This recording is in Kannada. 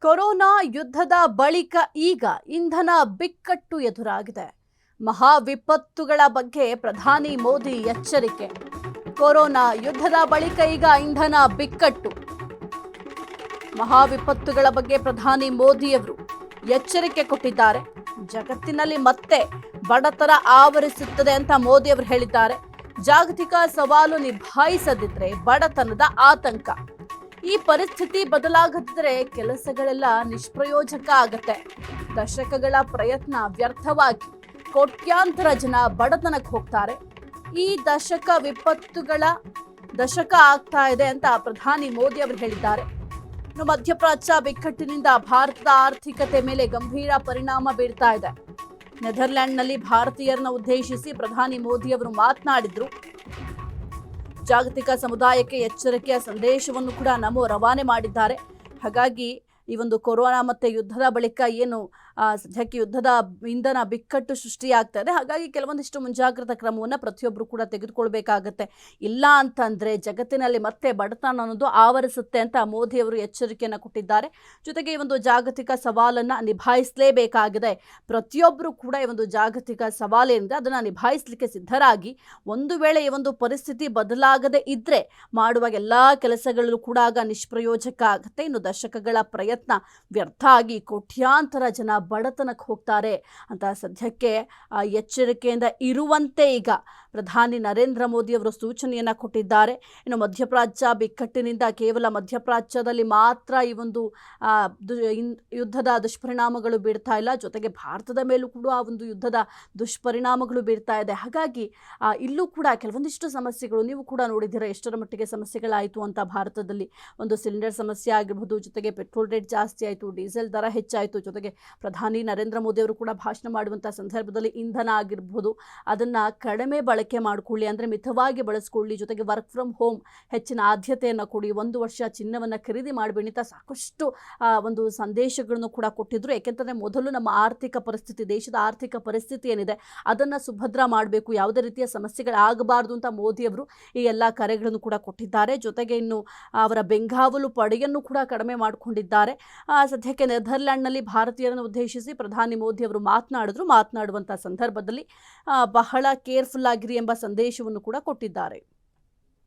ಕೊರೋನಾ ಯುದ್ಧದ ಬಳಿಕ ಈಗ ಇಂಧನ ಬಿಕ್ಕಟ್ಟು ಎದುರಾಗಿದೆ. ಮಹಾ ವಿಪತ್ತುಗಳ ಬಗ್ಗೆ ಪ್ರಧಾನಿ ಮೋದಿ ಎಚ್ಚರಿಕೆ. ಕೊರೋನಾ ಯುದ್ಧದ ಬಳಿಕ ಈಗ ಇಂಧನ ಬಿಕ್ಕಟ್ಟು. ಮಹಾ ವಿಪತ್ತುಗಳ ಬಗ್ಗೆ ಪ್ರಧಾನಿ ಮೋದಿಯವರು ಎಚ್ಚರಿಕೆ ಕೊಟ್ಟಿದ್ದಾರೆ. ಜಗತ್ತಿನಲ್ಲಿ ಮತ್ತೆ ಬಡತನ ಆವರಿಸುತ್ತದೆ ಅಂತ ಮೋದಿಯವರು ಹೇಳಿದ್ದಾರೆ. ಜಾಗತಿಕ ಸವಾಲು ನಿಭಾಯಿಸದಿದ್ರೆ ಬಡತನದ ಆತಂಕ. ಈ ಪರಿಸ್ಥಿತಿ ಬದಲಾಗದಿದ್ರೆ ಕೆಲಸಗಳೆಲ್ಲ ನಿಷ್ಪ್ರಯೋಜಕ ಆಗತ್ತೆ. ದಶಕಗಳ ಪ್ರಯತ್ನ ವ್ಯರ್ಥವಾಗಿ ಕೋಟ್ಯಾಂತರ ಜನ ಬಡತನಕ್ಕೆ ಹೋಗ್ತಾರೆ. ಈ ವಿಪತ್ತುಗಳ ದಶಕ ಆಗ್ತಾ ಇದೆ ಅಂತ ಪ್ರಧಾನಿ ಮೋದಿ ಅವರು ಹೇಳಿದ್ದಾರೆ. ಇನ್ನು ಮಧ್ಯಪ್ರಾಚ್ಯ ಬಿಕ್ಕಟ್ಟಿನಿಂದ ಭಾರತದ ಆರ್ಥಿಕತೆ ಮೇಲೆ ಗಂಭೀರ ಪರಿಣಾಮ ಬೀರ್ತಾ ಇದೆ. ನೆದರ್ಲ್ಯಾಂಡ್ನಲ್ಲಿ ಭಾರತೀಯರನ್ನ ಉದ್ದೇಶಿಸಿ ಪ್ರಧಾನಿ ಮೋದಿ ಅವರು ಮಾತನಾಡಿದ್ರು. ಜಾಗತಿಕ ಸಮುದಾಯಕ್ಕೆ ಎಚ್ಚರಿಕೆಯ ಸಂದೇಶವನ್ನು ಕೂಡ ರವಾನೆ ಮಾಡಿದ್ದಾರೆ. ಹಾಗಾಗಿ ಈ ಒಂದು ಕೊರೋನಾ ಮತ್ತು ಯುದ್ಧದ ಬಳಿಕ ಏನು ಸದ್ಯಕ್ಕೆ ಯುದ್ಧದ ಇಂಧನ ಬಿಕ್ಕಟ್ಟು ಸೃಷ್ಟಿಯಾಗ್ತಾ ಇದೆ. ಹಾಗಾಗಿ ಕೆಲವೊಂದಿಷ್ಟು ಮುಂಜಾಗ್ರತಾ ಕ್ರಮವನ್ನು ಪ್ರತಿಯೊಬ್ಬರು ಕೂಡ ತೆಗೆದುಕೊಳ್ಬೇಕಾಗತ್ತೆ. ಇಲ್ಲ ಅಂತಂದರೆ ಜಗತ್ತಿನಲ್ಲಿ ಮತ್ತೆ ಬಡತನ ಅನ್ನೋದು ಆವರಿಸುತ್ತೆ ಅಂತ ಮೋದಿಯವರು ಎಚ್ಚರಿಕೆಯನ್ನು ಕೊಟ್ಟಿದ್ದಾರೆ. ಜೊತೆಗೆ ಈ ಒಂದು ಜಾಗತಿಕ ಸವಾಲನ್ನು ನಿಭಾಯಿಸಲೇಬೇಕಾಗಿದೆ. ಪ್ರತಿಯೊಬ್ಬರು ಕೂಡ ಈ ಒಂದು ಜಾಗತಿಕ ಸವಾಲೇನಿದೆ ಅದನ್ನು ನಿಭಾಯಿಸಲಿಕ್ಕೆ ಸಿದ್ಧರಾಗಿ, ಒಂದು ವೇಳೆ ಈ ಒಂದು ಪರಿಸ್ಥಿತಿ ಬದಲಾಗದೆ ಇದ್ದರೆ ಮಾಡುವ ಎಲ್ಲ ಕೆಲಸಗಳು ಕೂಡ ಆಗ ನಿಷ್ಪ್ರಯೋಜಕ ಆಗುತ್ತೆ. ಇನ್ನು ದಶಕಗಳ ಪ್ರಯತ್ನ ವ್ಯರ್ಥ ಆಗಿ ಕೋಟ್ಯಾಂತರ ಜನ ಬಡತನಕ್ಕೆ ಹೋಗ್ತಾರೆ ಅಂತ ಸದ್ಯಕ್ಕೆ ಎಚ್ಚರಿಕೆಯಿಂದ ಇರುವಂತೆ ಈಗ ಪ್ರಧಾನಿ ನರೇಂದ್ರ ಮೋದಿ ಅವರು ಸೂಚನೆಯನ್ನು ಕೊಟ್ಟಿದ್ದಾರೆ. ಇನ್ನು ಮಧ್ಯಪ್ರಾಚ್ಯ ಬಿಕ್ಕಟ್ಟಿನಿಂದ ಕೇವಲ ಮಧ್ಯಪ್ರಾಚ್ಯದಲ್ಲಿ ಮಾತ್ರ ಈ ಒಂದು ಯುದ್ಧದ ದುಷ್ಪರಿಣಾಮಗಳು ಬೀರ್ತಾ ಇಲ್ಲ, ಜೊತೆಗೆ ಭಾರತದ ಮೇಲೂ ಕೂಡ ಆ ಒಂದು ಯುದ್ಧದ ದುಷ್ಪರಿಣಾಮಗಳು ಬೀರ್ತಾ ಇದೆ. ಹಾಗಾಗಿ ಇಲ್ಲೂ ಕೂಡ ಕೆಲವೊಂದಿಷ್ಟು ಸಮಸ್ಯೆಗಳು ನೀವು ಕೂಡ ನೋಡಿದ್ದೀರಾ ಎಷ್ಟರ ಮಟ್ಟಿಗೆ ಸಮಸ್ಯೆಗಳಾಯಿತು ಅಂತ. ಭಾರತದಲ್ಲಿ ಒಂದು ಸಿಲಿಂಡರ್ ಸಮಸ್ಯೆ ಆಗಿರ್ಬೋದು, ಜೊತೆಗೆ ಪೆಟ್ರೋಲ್ ರೇಟ್ ಜಾಸ್ತಿ ಆಯಿತು, ಡೀಸೆಲ್ ದರ ಹೆಚ್ಚಾಯಿತು, ಜೊತೆಗೆ ಪ್ರಧಾನಿ ನರೇಂದ್ರ ಮೋದಿ ಅವರು ಕೂಡ ಭಾಷಣ ಮಾಡುವಂಥ ಸಂದರ್ಭದಲ್ಲಿ ಇಂಧನ ಆಗಿರ್ಬೋದು ಅದನ್ನು ಕಡಿಮೆ ಬಳಕೆ ಮಾಡಿಕೊಳ್ಳಿ, ಅಂದರೆ ಮಿತವಾಗಿ ಬಳಸ್ಕೊಳ್ಳಿ, ಜೊತೆಗೆ ವರ್ಕ್ ಫ್ರಮ್ ಹೋಮ್ ಹೆಚ್ಚಿನ ಆದ್ಯತೆಯನ್ನು ಕೊಡಿ, 1 ವರ್ಷ ಚಿನ್ನವನ್ನು ಖರೀದಿ ಮಾಡಬೇಡಿ ಅಂತ ಸಾಕಷ್ಟು ಒಂದು ಸಂದೇಶಗಳನ್ನು ಕೂಡ ಕೊಟ್ಟಿದ್ರು. ಏಕೆಂತಂದರೆ ಮೊದಲು ನಮ್ಮ ಆರ್ಥಿಕ ಪರಿಸ್ಥಿತಿ, ದೇಶದ ಆರ್ಥಿಕ ಪರಿಸ್ಥಿತಿ ಏನಿದೆ ಅದನ್ನು ಸುಭದ್ರ ಮಾಡಬೇಕು, ಯಾವುದೇ ರೀತಿಯ ಸಮಸ್ಯೆಗಳಾಗಬಾರ್ದು ಅಂತ ಮೋದಿಯವರು ಈ ಎಲ್ಲ ಕರೆಗಳನ್ನು ಕೂಡ ಕೊಟ್ಟಿದ್ದಾರೆ. ಜೊತೆಗೆ ಇನ್ನು ಅವರ ಬೆಂಗಾವಲು ಪಡೆಯನ್ನು ಕೂಡ ಕಡಿಮೆ ಮಾಡಿಕೊಂಡಿದ್ದಾರೆ. ಸದ್ಯಕ್ಕೆ ನೆದರ್ಲ್ಯಾಂಡ್ನಲ್ಲಿ ಭಾರತೀಯರನ್ನು ಉದ್ದೇಶಿಸಿ ಪ್ರಧಾನಿ ಮೋದಿ ಅವರು ಮಾತನಾಡುವಂಥ ಸಂದರ್ಭದಲ್ಲಿ ಬಹಳ ಕೇರ್ಫುಲ್ ಆಗಿರಿ ಎಂಬ ಸಂದೇಶವನ್ನು ಕೂಡ ಕೊಟ್ಟಿದ್ದಾರೆ.